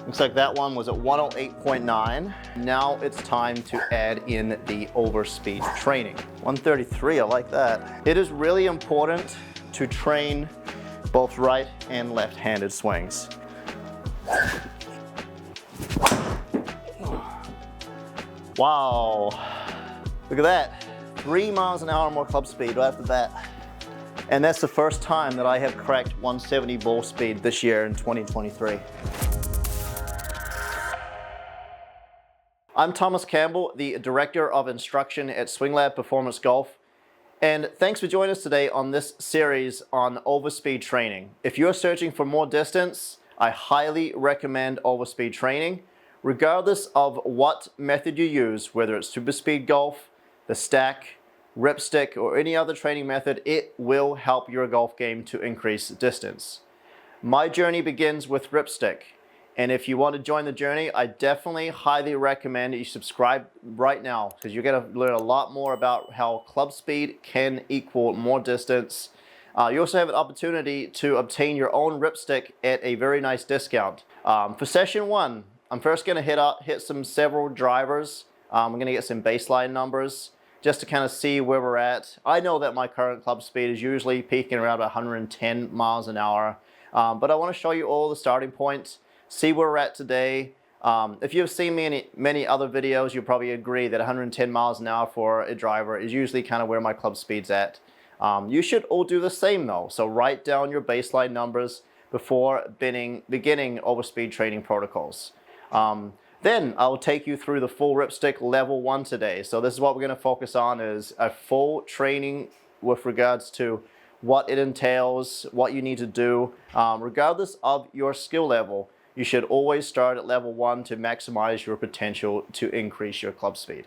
Looks like that one was at 108.9. Now it's time to add in the overspeed training. 133, I like that. It is really important to train both right and left-handed swings. Wow, look at that. 3 miles an hour more club speed right after that. And that's the first time that I have cracked 170 ball speed this year in 2023. I'm Thomas Campbell, the Director of Instruction at SwingLab Performance Golf. And thanks for joining us today on this series on overspeed training. If you're searching for more distance, I highly recommend overspeed training. Regardless of what method you use, whether it's super speed golf, the stack, Rypstick, or any other training method, it will help your golf game to increase distance. My journey begins with Rypstick. And if you want to join the journey, I definitely highly recommend you subscribe right now, because you're going to learn a lot more about how club speed can equal more distance. You also have an opportunity to obtain your own Rypstick at a very nice discount. For session one, I'm first going to hit several drivers. I'm going to get some baseline numbers just to kind of see where we're at. I know that my current club speed is usually peaking around 110 miles an hour, but I want to show you all the starting points. See where we're at today. If you've seen many other videos, you'll probably agree that 110 miles an hour for a driver is usually kind of where my club speed's at. You should all do the same though. So write down your baseline numbers before beginning overspeed training protocols. Then I'll take you through the full Rypstick level 1 today. So this is what we're going to focus on, is a full training with regards to what it entails, what you need to do. Regardless of your skill level, you should always start at level 1 to maximize your potential to increase your club speed.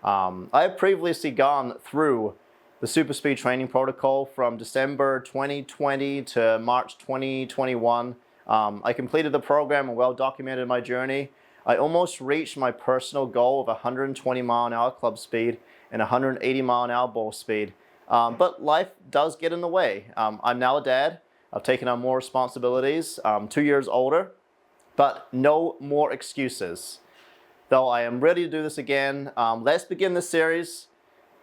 I have previously gone through the super speed training protocol from December 2020 to March 2021. I completed the program and well documented my journey. I almost reached my personal goal of 120 mile an hour club speed and 180 mile an hour ball speed. But life does get in the way. I'm now a dad. I've taken on more responsibilities. I'm 2 years older. But no more excuses. Though I am ready to do this again, let's begin this series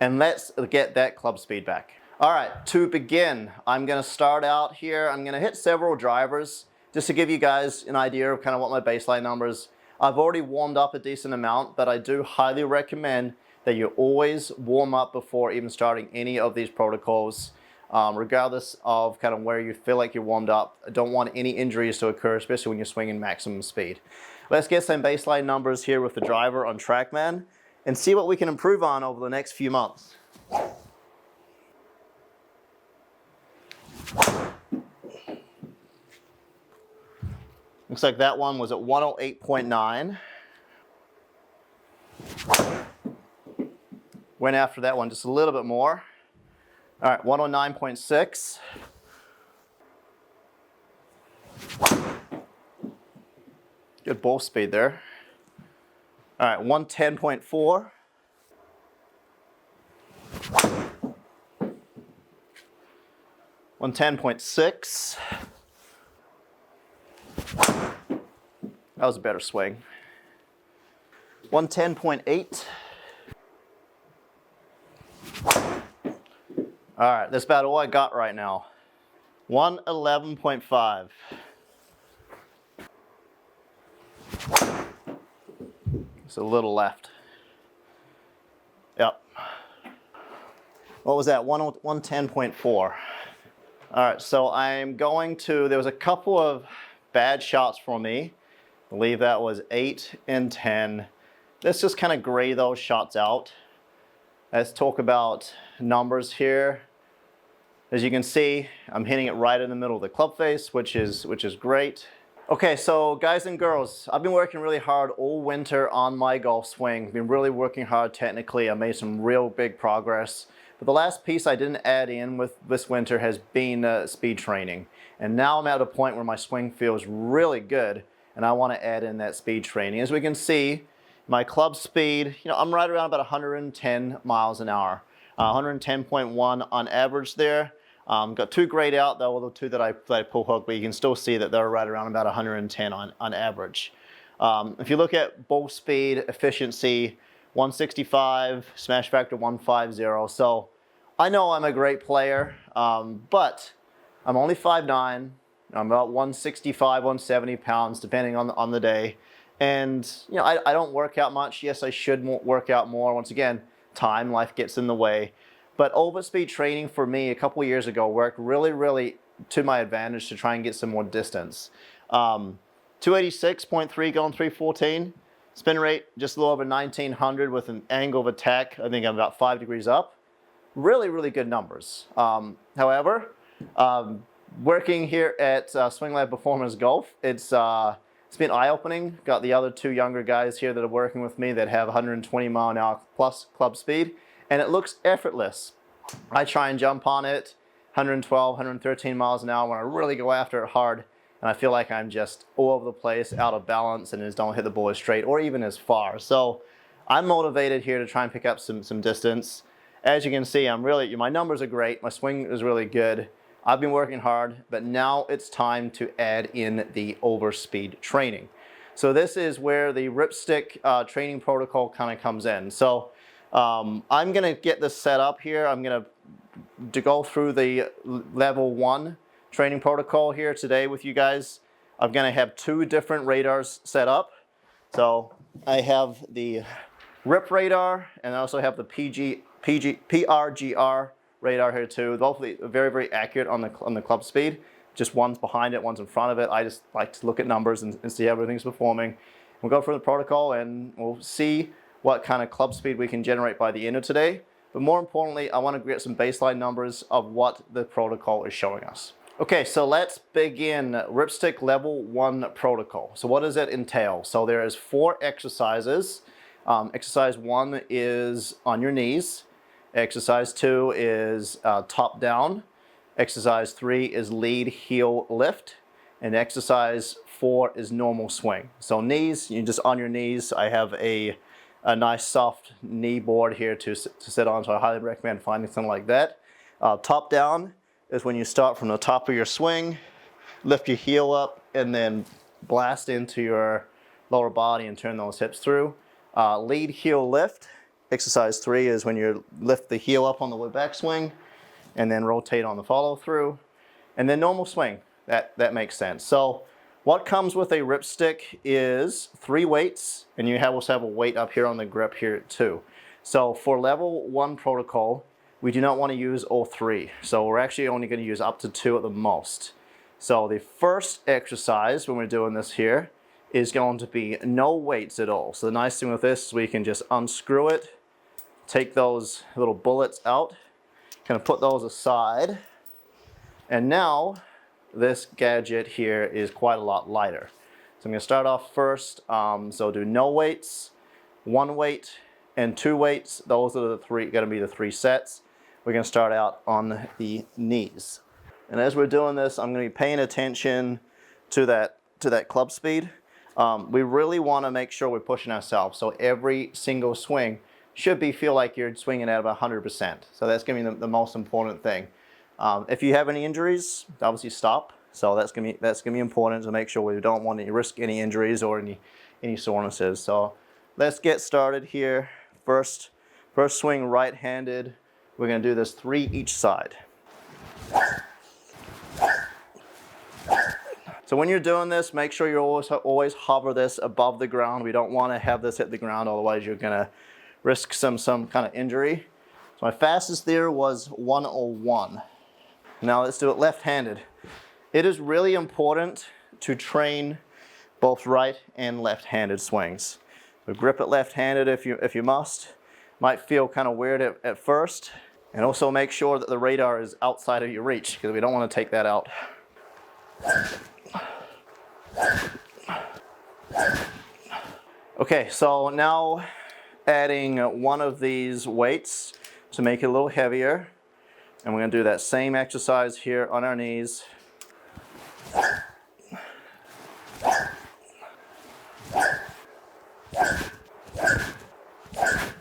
and let's get that club speed back. All right, to begin, I'm going to start out here. I'm going to hit several drivers just to give you guys an idea of kind of what my baseline numbers. I've already warmed up a decent amount, but I do highly recommend that you always warm up before even starting any of these protocols. Regardless of kind of where you feel like you're warmed up. I don't want any injuries to occur, especially when you're swinging maximum speed. Let's get some baseline numbers here with the driver on TrackMan and see what we can improve on over the next few months. Looks like that one was at 108.9. Went after that one just a little bit more. All right, 109.6. Good ball speed there. All right, 110.4. 110.6. That was a better swing. 110.8. All right, that's about all I got right now. 111.5. It's a little left. Yep. What was that? 110.4. All right, so I'm going to, there was a couple of bad shots for me. I believe that was 8 and 10. Let's just kind of gray those shots out. Let's talk about numbers here. As you can see, I'm hitting it right in the middle of the club face, which is great. Okay, so guys and girls, I've been working really hard all winter on my golf swing. Been really working hard technically. I made some real big progress. But the last piece I didn't add in with this winter has been speed training. And now I'm at a point where my swing feels really good, and I want to add in that speed training. As we can see, my club speed, I'm right around about 110 miles an hour. 110.1 on average there. Got 2 grayed out though, the 2 that I pull hook, but you can still see that they're right around about 110 on average. If you look at ball speed, efficiency, 165, smash factor 150. So I know I'm a great player, but I'm only 5'9". I'm about 165, 170 pounds, depending on the day. And you know, I don't work out much. Yes, I should work out more. Once again, time, life gets in the way. But overspeed training for me a couple years ago worked really to my advantage to try and get some more distance. 286.3 going 314. Spin rate just a little over 1900 with an angle of attack, I think I'm about 5 degrees up. Really good numbers. However, working here at Swing Lab Performance Golf, it's been eye-opening. Got the other 2 younger guys here that are working with me that have 120 mile an hour plus club speed, and it looks effortless. I try and jump on it 112, 113 miles an hour when I really go after it hard, and I feel like I'm just all over the place, out of balance, and just don't hit the ball as straight or even as far. So I'm motivated here to try and pick up some distance. As you can see, my numbers are great. My swing is really good. I've been working hard, but now it's time to add in the overspeed training. So this is where the Rypstick training protocol kind of comes in. So I'm gonna get this set up here. I'm gonna go through the level 1 training protocol here today with you guys. I'm gonna have 2 different radars set up. So I have the Rip radar, and I also have the PRGR radar here too. Both very accurate on the club speed. Just one's behind it, one's in front of it. I just like to look at numbers and see how everything's performing. We'll go through the protocol and we'll see what kind of club speed we can generate by the end of today. But more importantly, I want to get some baseline numbers of what the protocol is showing us. Okay, so let's begin Rypstick Level 1 protocol. So what does it entail? So there is 4 exercises. Exercise 1 is on your knees. Exercise 2 is top down. Exercise 3 is lead heel lift. And exercise 4 is normal swing. So knees, you're just on your knees. I have a nice soft knee board here to sit on, so I highly recommend finding something like that. Top down is when you start from the top of your swing, lift your heel up, and then blast into your lower body and turn those hips through. Lead heel lift, exercise 3 is when you lift the heel up on the backswing and then rotate on the follow through. And then normal swing, that makes sense. So what comes with a Rypstick is 3 weights, and you also have a weight up here on the grip here too. So for level 1 protocol, we do not want to use all 3. So we're actually only going to use up to 2 at the most. So the first exercise when we're doing this here is going to be no weights at all. So the nice thing with this is we can just unscrew it, take those little bullets out, kind of put those aside, and now this gadget here is quite a lot lighter. So I'm going to start off first, so do no weights, 1 weight, and 2 weights. Those are going to be the 3 sets. We're going to start out on the knees. And as we're doing this, I'm going to be paying attention to that club speed. We really want to make sure we're pushing ourselves. So every single swing should feel like you're swinging at about 100%. So that's going to be the most important thing. If you have any injuries, obviously stop. So that's going to be important to make sure we don't want to risk any injuries or any sorenesses. So let's get started here. First swing right-handed. We're going to do this 3 each side. So when you're doing this, make sure you always hover this above the ground. We don't want to have this hit the ground, otherwise you're going to risk some kind of injury. So my fastest there was 101. Now let's do it left-handed. It is really important to train both right and left-handed swings. So grip it left-handed if you must. Might feel kind of weird at first. And also make sure that the radar is outside of your reach, because we don't want to take that out. Okay, so now adding 1 of these weights to make it a little heavier. And we're going to do that same exercise here on our knees.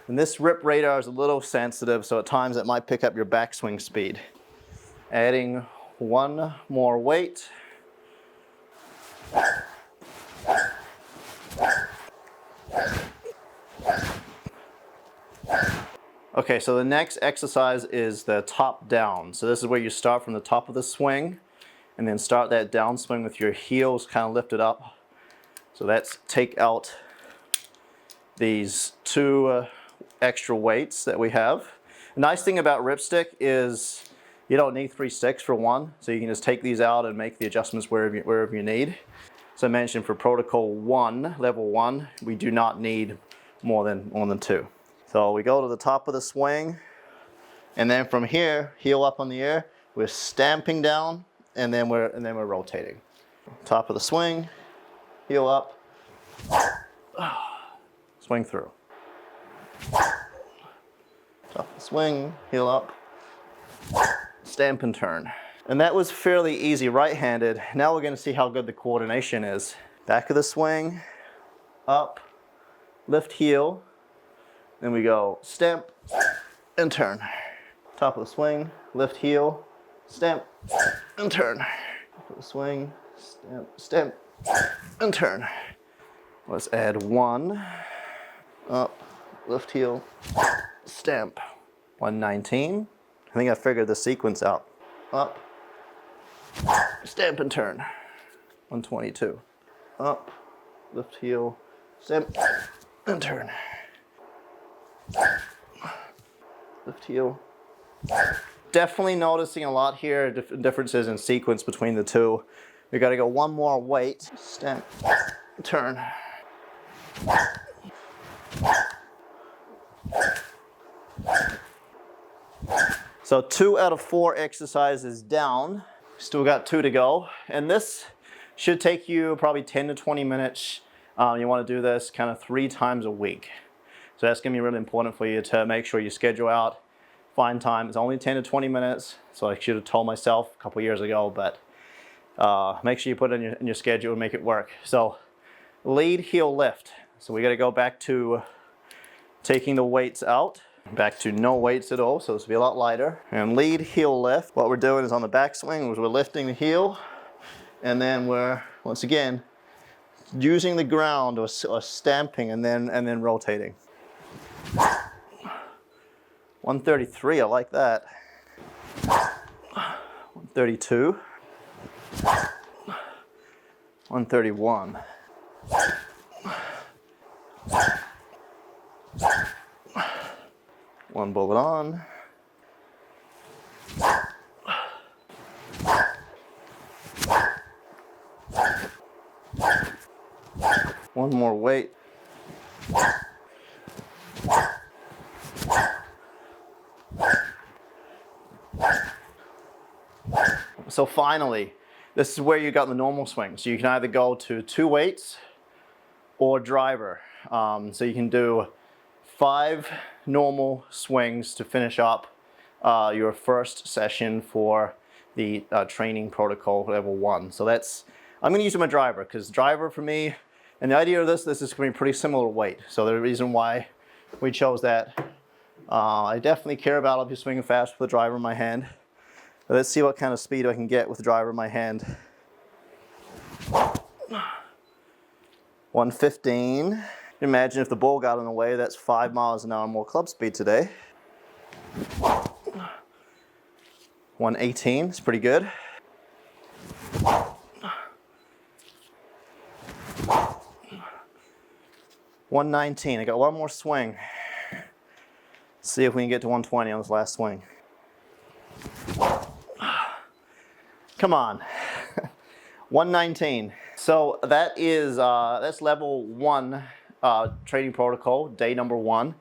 And this Rip radar is a little sensitive, so at times it might pick up your backswing speed. Adding 1 more weight. Okay, so the next exercise is the top down. So this is where you start from the top of the swing and then start that downswing with your heels kind of lifted up. So let's take out these two extra weights that we have. The nice thing about Rypstick is you don't need 3 sticks for one, so you can just take these out and make the adjustments wherever you need. As I mentioned, for protocol 1, level 1, we do not need more than 2. So we go to the top of the swing, and then from here, heel up on the air, we're stamping down, and then we're rotating. Top of the swing, heel up, swing through. Top of the swing, heel up, stamp and turn. And that was fairly easy right-handed. Now we're going to see how good the coordination is. Back of the swing, up, lift heel, then we go stamp and turn. Top of the swing, lift heel, stamp and turn. Top of the swing, stamp and turn. Let's add 1, up, lift heel, stamp. 119. I think I figured the sequence out. Up, stamp and turn. 122. Up, lift heel, stamp and turn. Lift heel. Definitely noticing a lot here, differences in sequence between the two. We got to go one more weight. Stamp, turn. So 2 out of 4 exercises down. Still got 2 to go. And this should take you probably 10 to 20 minutes. You want to do this kind of 3 times a week. So that's going to be really important for you to make sure you schedule out, find time. It's only 10 to 20 minutes. So I should have told myself a couple years ago, but make sure you put it in your schedule and make it work. So lead heel lift. So we got to go back to taking the weights out. Back to no weights at all, so this will be a lot lighter. And lead heel lift. What we're doing is on the backswing, we're lifting the heel, and then we're, once again, using the ground or stamping and then rotating. 133, I like that. 132. 131. One bullet on. One more weight. So finally, this is where you got the normal swing. So you can either go to 2 weights or driver. So you can do 5 normal swings to finish up your first session for the training protocol level 1. So I'm going to use my driver, because driver for me, and the idea of this is going to be pretty similar weight. So the reason why we chose that, I definitely care about I'll be swinging fast with the driver in my hand. But let's see what kind of speed I can get with the driver in my hand. 115. Imagine if the ball got in the way, that's 5 miles an hour more club speed today. 118, it's pretty good. 119, I got one more swing. Let's see if we can get to 120 on this last swing. Come on. 119. So that is that's level 1 training protocol, day number 1.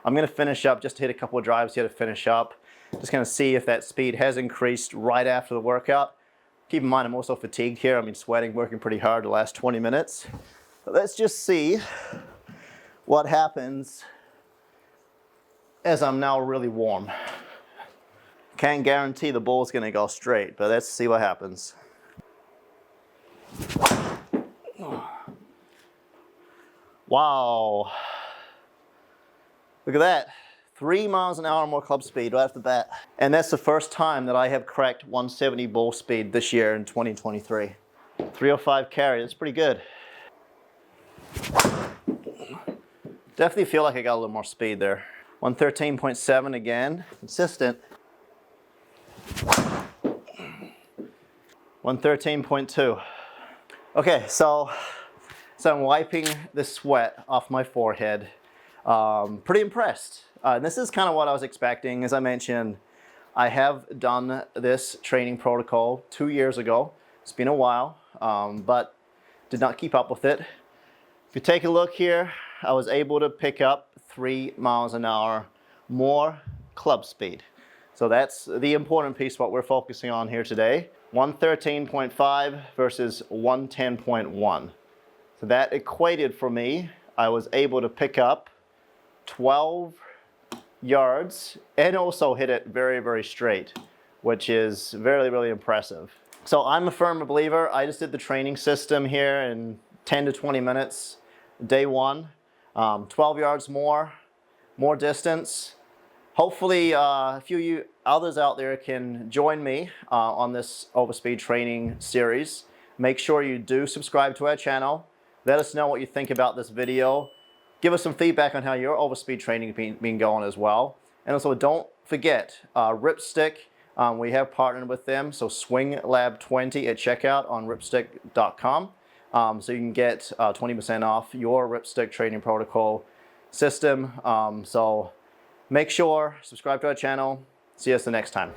I'm going to finish up, just to hit a couple of drives here to finish up. Just going to see if that speed has increased right after the workout. Keep in mind I'm also fatigued here. I've been sweating, working pretty hard the last 20 minutes. But let's just see what happens as I'm now really warm. Can't guarantee the ball's going to go straight, but let's see what happens. Wow. Look at that. 3 miles an hour more club speed right off the bat. And that's the first time that I have cracked 170 ball speed this year in 2023. 305 carry, that's pretty good. Definitely feel like I got a little more speed there. 113.7 again, consistent. 113.2. Okay, so I'm wiping the sweat off my forehead. Pretty impressed. This is kind of what I was expecting. As I mentioned, I have done this training protocol 2 years ago. It's been a while, but did not keep up with it. If you take a look here, I was able to pick up 3 miles an hour more club speed. So that's the important piece, what we're focusing on here today. 113.5 versus 110.1. So that equated for me, I was able to pick up 12 yards and also hit it very, very straight, which is very, really impressive. So I'm a firm believer. I just did the training system here in 10 to 20 minutes, day one. 12 yards more distance. Hopefully a few of you others out there can join me on this Overspeed training series. Make sure you do subscribe to our channel. Let us know what you think about this video. Give us some feedback on how your Overspeed training has been going as well. And also don't forget, Rypstick, we have partnered with them, so Swing Lab 20 at checkout on rypstick.com. So you can get 20% off your Rypstick training protocol system. So make sure, subscribe to our channel. See us the next time.